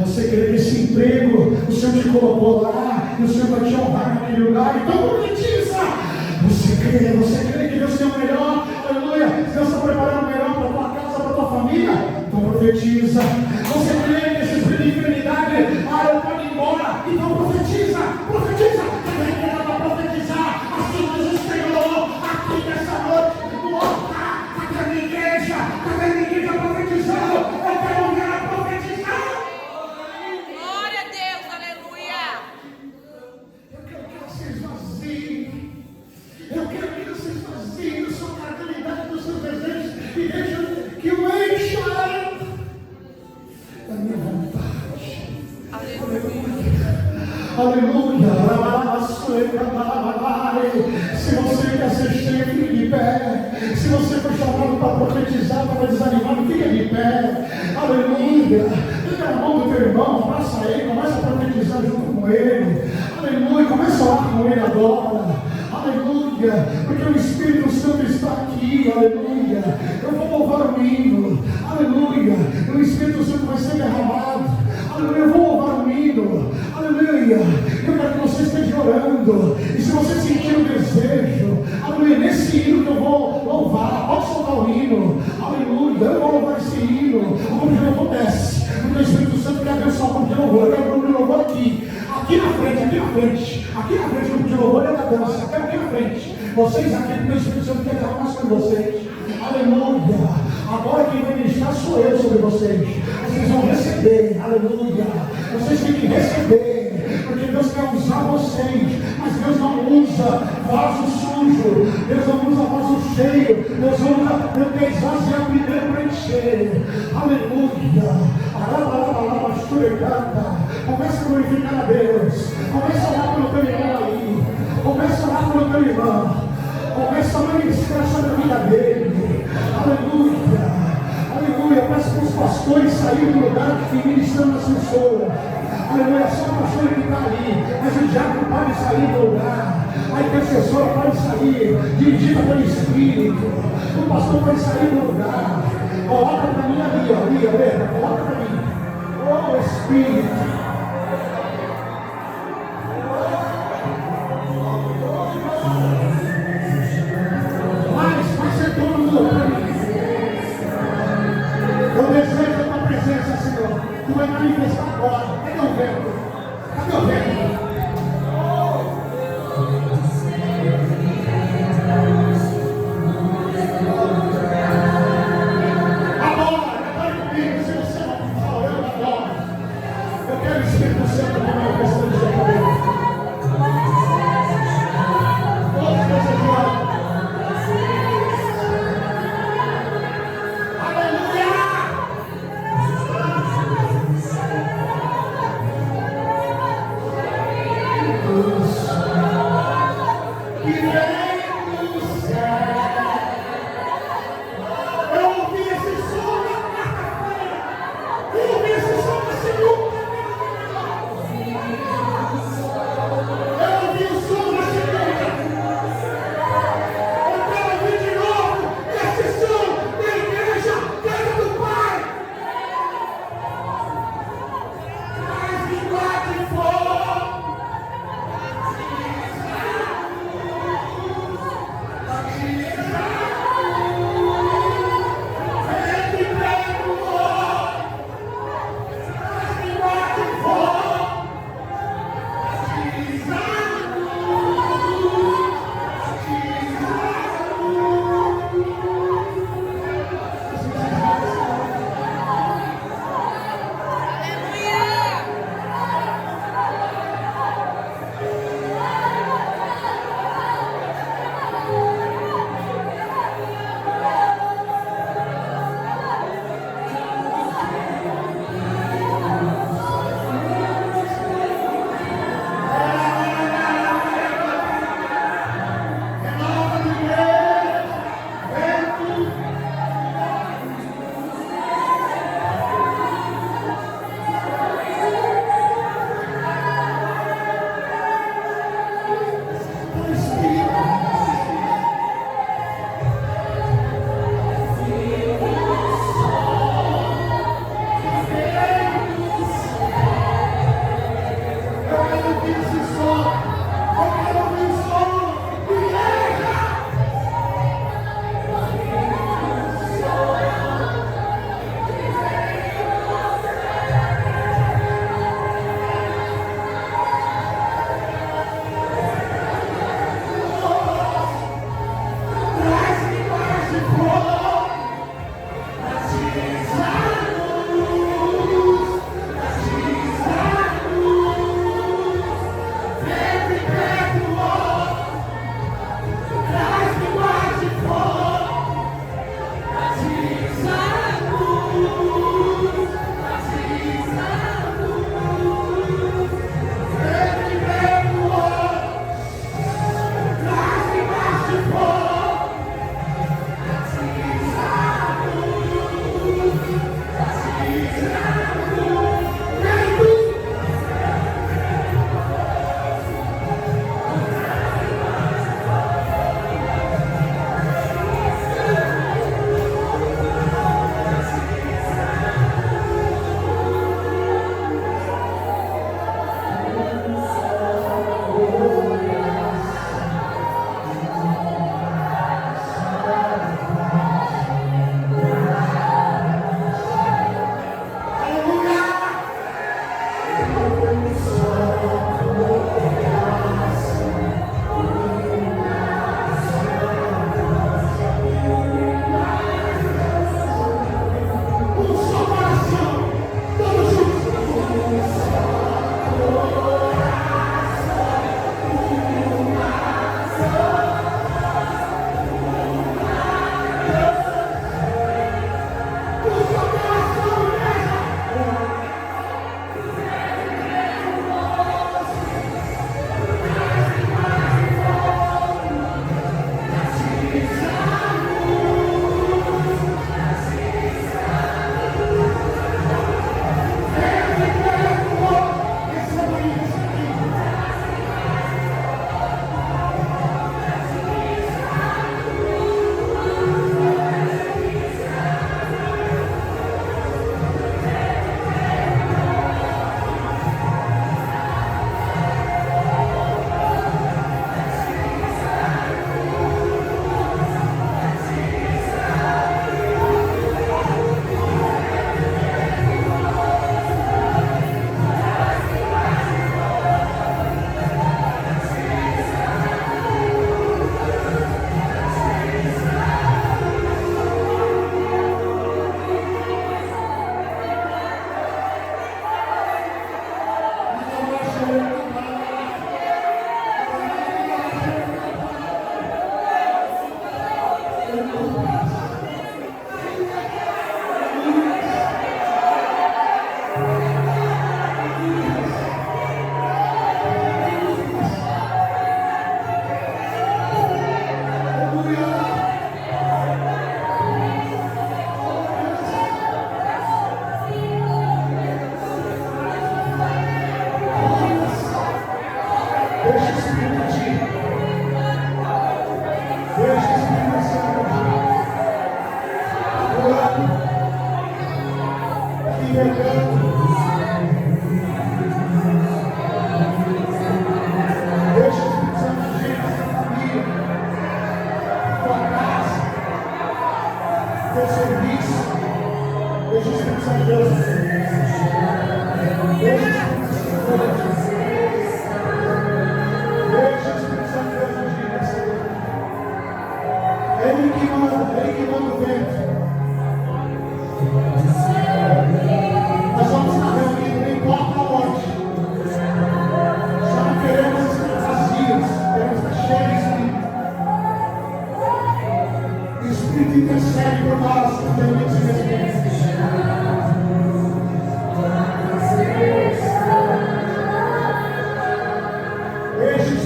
Você crê que esse emprego o Senhor te colocou lá e o Senhor vai te honrar naquele lugar? Então profetiza. Você crê que Deus tem o melhor? Aleluia. Deus está preparando o melhor para a tua casa, para a tua família? Então profetiza. Você crê que esse espírito de enfermidade pode ir embora? Então profetiza. Profetiza. Aleluia. Se você quer ser cheio, fique de pé. Se você foi chamado para profetizar, para desanimar, fique de pé. Aleluia. Pega a mão do teu irmão, abraça ele, começa a profetizar junto com ele. Aleluia. Começa a orar com ele agora. Aleluia. Porque o Espírito Santo está aqui. Aleluia. Eu vou louvar o hino. Aleluia. O Espírito Santo vai ser derramado. Aleluia, eu vou louvar o hino. Aleluia, eu quero que você esteja orando. E se você sentir o desejo, aleluia, nesse hino que eu vou louvar, pode soltar o hino. Aleluia, eu vou louvar esse hino. O grupo de louvor desce. Porque o Espírito Santo quer abençoar o grupo de louvor. Eu quero o grupo de louvor aqui. Aqui na frente, aqui na frente. Aqui na frente, o grupo de louvor é da dança. Eu quero aqui na frente. Vocês aqui, porque o Espírito Santo quer derramar sobre vocês. Aleluia. Agora quem vai ministrar sou eu sobre vocês. Vocês vão receber. Aleluia. Vocês têm que receber. Porque Deus quer usar vocês. Mas Deus não usa vaso sujo. Deus não usa vaso cheio. Deus usa o que esvaziar primeiro para encher. Aleluia. Começa a glorificar a Deus. Começa a orar pelo teu irmão aí. Começa a orar pelo teu irmão. Começa a ministrar sobre a vida dele. Aleluia. Aleluia. Peço para os pastores saírem do lugar e ministrando nas pessoas. Aleluia. Só o pastor que está ali. Mas o diabo pode sair do lugar. A intercessora pode sair, dirigida pelo Espírito. O pastor pode sair do lugar. Coloca para mim ali, ali, coloca para mim. Oh Espírito. Eu desejo a tua presença, Senhor. Tu vai manifestar agora. Cadê o vento? Cadê o vento? Adora comigo. Se você não fala, eu adoro. Eu quero o Espírito Santo me manifestando no seu cabelo. Todos desejam. Aleluia!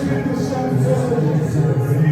Espírito Santo,